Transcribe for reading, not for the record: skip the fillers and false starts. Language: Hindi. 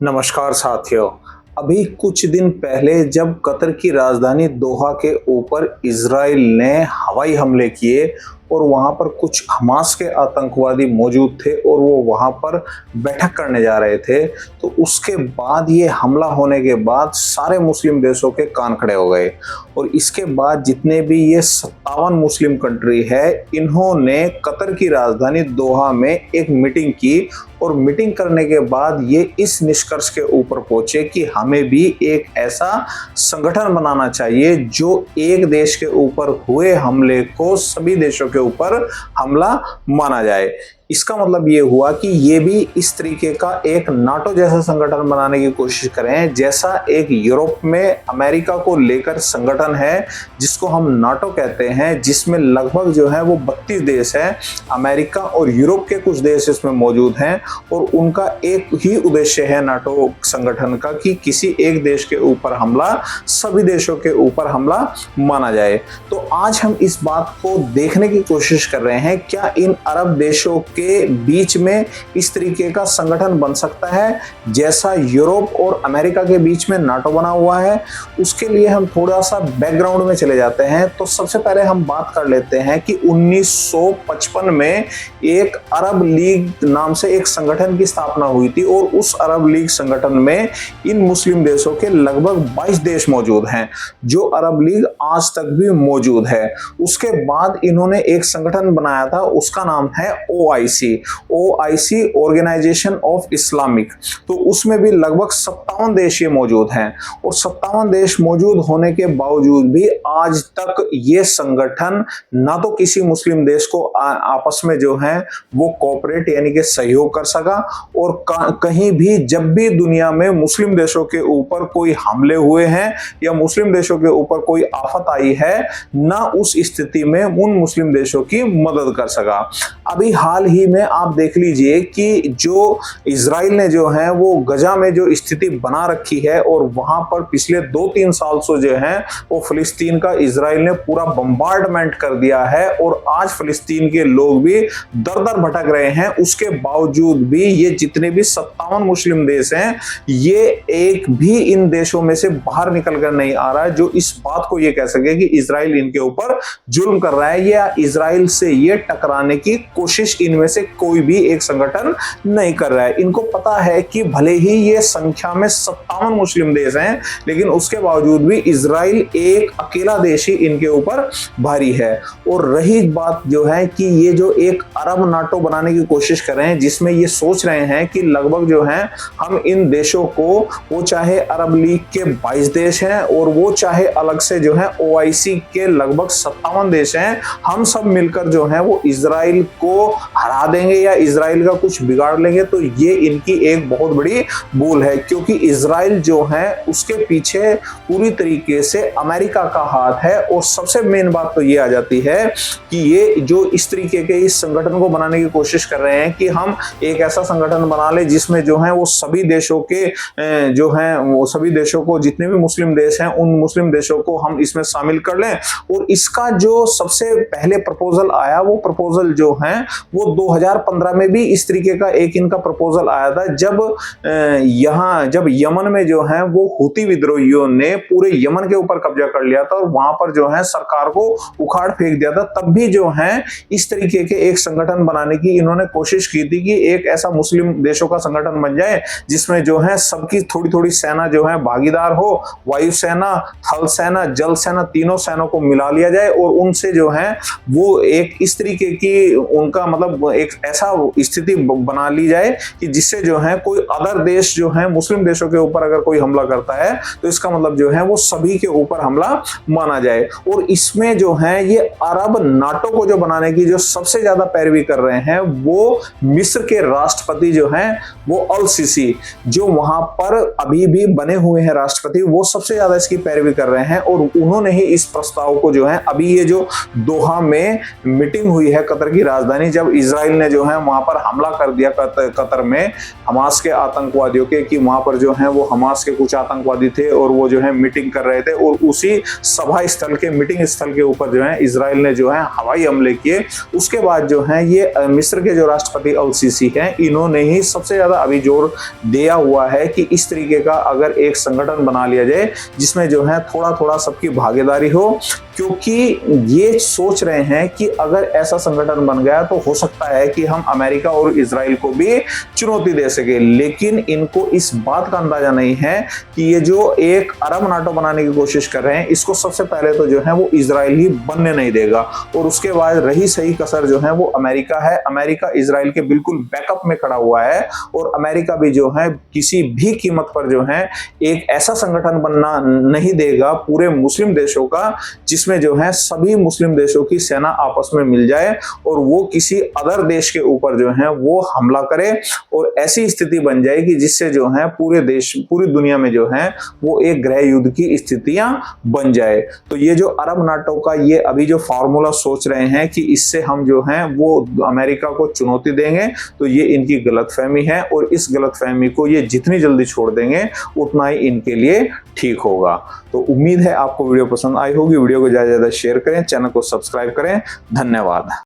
नमस्कार साथियों। अभी कुछ दिन पहले जब कतर की राजधानी दोहा के ऊपर इजराइल ने हवाई हमले किए और वहां पर कुछ हमास के आतंकवादी मौजूद थे और वो वहां पर बैठक करने जा रहे थे, तो उसके बाद ये हमला होने के बाद सारे मुस्लिम देशों के कान खड़े हो गए। और इसके बाद जितने भी ये 57 मुस्लिम कंट्री है, इन्होंने कतर की राजधानी दोहा में एक मीटिंग की और मीटिंग करने के बाद ये इस निष्कर्ष के ऊपर पहुंचे कि हमें भी एक ऐसा संगठन बनाना चाहिए जो एक देश के ऊपर हुए हमले को सभी देशों के ऊपर हमला माना जाए। इसका मतलब ये हुआ कि ये भी इस तरीके का एक नाटो जैसा संगठन बनाने की कोशिश करें, जैसा एक यूरोप में अमेरिका को लेकर संगठन है जिसको हम नाटो कहते हैं, जिसमें लगभग जो है वो 32 देश हैं। अमेरिका और यूरोप के कुछ देश इसमें मौजूद हैं और उनका एक ही उद्देश्य है नाटो संगठन का कि किसी एक देश के ऊपर हमला सभी देशों के ऊपर हमला माना जाए। तो आज हम इस बात को देखने की कोशिश कर रहे हैं, क्या इन अरब देशों के बीच में इस तरीके का संगठन बन सकता है जैसा यूरोप और अमेरिका के बीच में नाटो बना हुआ है। उसके लिए हम थोड़ा सा बैकग्राउंड में चले जाते हैं। तो सबसे पहले हम बात कर लेते हैं कि 1955 में एक अरब लीग नाम से एक संगठन की स्थापना हुई थी और उस अरब लीग संगठन में इन मुस्लिम देशों के लगभग 22 देश मौजूद हैं, जो अरब लीग आज तक भी मौजूद है। उसके बाद इन्होंने एक संगठन बनाया था, उसका नाम है OIC ऑर्गेनाइजेशन ऑफ इस्लामिक। तो उसमें भी लगभग 57 देश ये मौजूद हैं और 57 देश मौजूद होने के बावजूद भी आज तक ये संगठन ना तो किसी मुस्लिम देश को आपस में जो है वो कोऑपरेट यानी कि सहयोग कर सका और कहीं भी जब भी दुनिया में मुस्लिम देशों के ऊपर कोई हमले हुए हैं या मुस्लिम देशों के ऊपर कोई आफत आई है, ना उस स्थिति में उन मुस्लिम देशों की मदद कर सका। अभी हाल ही में आप देख लीजिए कि जो इजराइल ने जो है वो गजा में जो स्थिति बना रखी है और वहां पर पिछले 2-3 साल से जो है वो फिलिस्तीन का इजराइल ने पूरा बम्बार्डमेंट कर दिया है और आज फिलिस्तीन के लोग भी दर दर भटक रहे हैं। उसके बावजूद भी ये जितने भी 57 मुस्लिम देश हैं, ये एक भी इन देशों में से बाहर निकल कर नहीं आ रहा है जो इस बात को ये कह सके कि इजराइल इनके ऊपर जुल्म कर रहा है या इजराइल से ये टकराने की कोशिश इनमें से कोई भी एक संगठन नहीं कर रहा है। इनको पता है कि भले ही ये संख्या में 57 मुस्लिम देश हैं, लेकिन उसके बावजूद भी इजराइल एक अकेला देश ही इनके ऊपर भारी है। और रही बात जो है कि ये जो एक अरब नाटो बनाने की कोशिश कर रहे हैं, जिसमें ये सोच रहे हैं कि लगभग जो है हम इन देशों को, वो चाहे अरब लीग के 22 देश हैं और वो चाहे अलग से जो है OIC के लगभग 57 देश हैं, हम सब मिलकर जो है वो इजराइल को हरा देंगे या इजराइल का कुछ बिगाड़ लेंगे। तो ये इनकी एक बहुत बड़ी भूल है, क्योंकि इजराइल जो है उसके पीछे पूरी तरीके से अमेरिका का हाथ है। और सबसे मेन बात तो ये आ जाती है कि ये जो इस तरीके के इस संगठन को बनाने की कोशिश कर रहे हैं कि हम एक ऐसा संगठन बना ले जिसमें जो है वो सभी देशों के जो है वो सभी देशों को, जितने भी मुस्लिम देश हैं उन मुस्लिम देशों को हम इसमें शामिल कर लें। और इसका जो सबसे पहले प्रपोजल आया, वो प्रपोजल जो है वो 2015 में भी इस तरीके का एक इनका प्रपोजल आया था, जब यमन में जो है वो हुती विद्रोहियों ने पूरे यमन के ऊपर कब्जा कर लिया था और वहां पर जो है सरकार को उखाड़ फेंक दिया था। तब भी जो है इस तरीके के एक संगठन बनाने की इन्होंने कोशिश की थी कि एक ऐसा मुस्लिम देशों का संगठन बन जाए जिसमें जो है सबकी थोड़ी थोड़ी सेना जो है भागीदार हो, वायुसेना, थल सेना, जल सेना, तीनों सेनाओं को मिला लिया जाए और उनसे जो है वो एक इस तरीके की उनका मतलब एक ऐसा स्थिति बना ली जाए कि जिससे जो है कोई अदर देश जो है मुस्लिम देशों के ऊपर अगर कोई हमला करता है तो इसका मतलब जो है वो सभी के ऊपर हमला माना जाए। और इसमें जो है ये अरब नाटो को जो बनाने की जो सबसे ज्यादा पैरवी कर रहे हैं वो मिस्र के राष्ट्रपति जो हैं वो अल सीसी, जो वहां पर अभी भी बने हुए हैं राष्ट्रपति, वो सबसे ज्यादा इसकी पैरवी कर रहे हैं। और उन्होंने ही इस प्रस्ताव को जो है अभी ये जो दोहा में मीटिंग हुई है कतर की राजधानी, जब इजराइल ने जो है वहां पर हमला कर दिया कतर में हमास के आतंकवादियों के, कि वहां पर जो है वो हमास के कुछ आतंकवादी थे और वो जो है मीटिंग कर रहे थे, और उसी सभा स्थल के मीटिंग स्थल के ऊपर जो है इजराइल ने जो है हवाई हमले किए। उसके बाद जो है ये मिस्र के जो राष्ट्रपति अल सीसी हैं, इन्होंने ही सबसे ज्यादा अभी जोर दिया हुआ है कि इस तरीके का अगर एक संगठन बना लिया जाए जिसमें जो है थोड़ा थोड़ा सबकी भागीदारी हो, क्योंकि ये सोच रहे हैं कि अगर ऐसा संगठन बन गया तो हो सकता है कि हम अमेरिका और इजराइल को भी चुनौती दे सके। लेकिन इनको इस बात का अंदाजा नहीं है कि ये जो एक अरब नाटो बनाने की कोशिश कर रहे हैं, इसको सबसे पहले तो जो है वो इजराइल ही बनने नहीं देगा, और उसके बाद रही सही कसर जो है वो अमेरिका है। अमेरिका इजराइल के बिल्कुल बैकअप में खड़ा हुआ है, और अमेरिका भी जो है किसी भी कीमत पर जो है एक ऐसा संगठन बनना नहीं देगा पूरे मुस्लिम देशों का, जिसमें जो है सभी मुस्लिम देशों की सेना आपस में मिल जाए और वो किसी अदर देश के ऊपर जो है वो हमला करे, और ऐसी स्थिति बन जाए कि जिससे जो है पूरे देश, पूरी दुनिया में जो है वो एक गृह युद्ध की स्थितियां बन जाए। तो ये जो अरब नाटो का ये अभी जो फार्मूला सोच रहे हैं कि इससे हम जो है वो अमेरिका को चुनौती देंगे, तो ये इनकी गलतफहमी है, और इस गलतफहमी को ये जितनी जल्दी छोड़ देंगे उतना ही इनके लिए ठीक होगा। तो उम्मीद है आपको वीडियो पसंद आई होगी। वीडियो को ज्यादा से ज्यादा शेयर करें, चैनल को सब्सक्राइब करें। धन्यवाद।